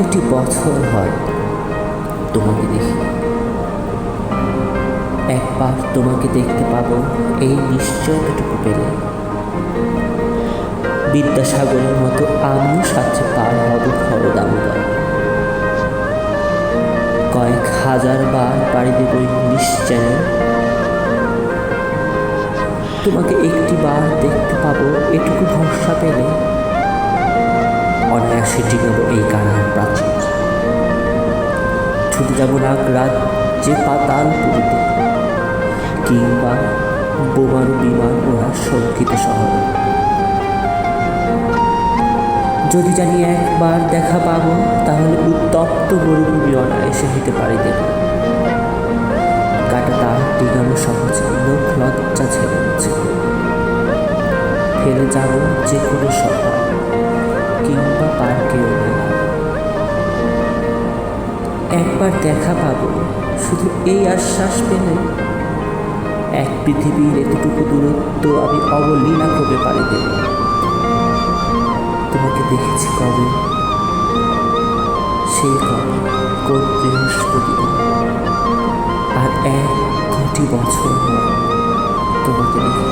কোটি বছর হয় তোমাকে দেখি। একবার তোমাকে দেখতে পাবো এই নিশ্চয়তাটুকু পেলে বিদ্যাসাগরের মতো আমিও সাথে পার হব খর দামোদর। কয়েক হাজার বার পাড়ি দেব ইংলিশ চ্যানেল। তোমাকে একটি বার দেখতে পাবো এটুকু ভরসা পেলে অনায়াসে ডিঙাব এই কানার প্রাচীর। ছুটে যাব নাগরাত যে পাতাল পুরীতে, কিংবা বোমারু বিমান ওরা শঙ্কিত শহরে। যদি জানি একবার দেখা পাবো তাহলে উত্তপ্ত মরুভূমি অনায়াসে হতে পারি দেব। কাটা তার ডিঙানো সহজে লোক লজ্জা ছেড়ে ফেলে যাব যে কোনো সভা কিংবা পার্কেও। একবার দেখা পাবো শুধু এই আশ্বাস পেলে এক পৃথিবীর এতটুকু দূরত্ব আমি অবলীলা করে পারি দেব। তোমাকে দেখেছি কবে, সেই কবে কোন বৃহস্পতিবার, আর 1 কোটি বছর তোমাকে দেখি।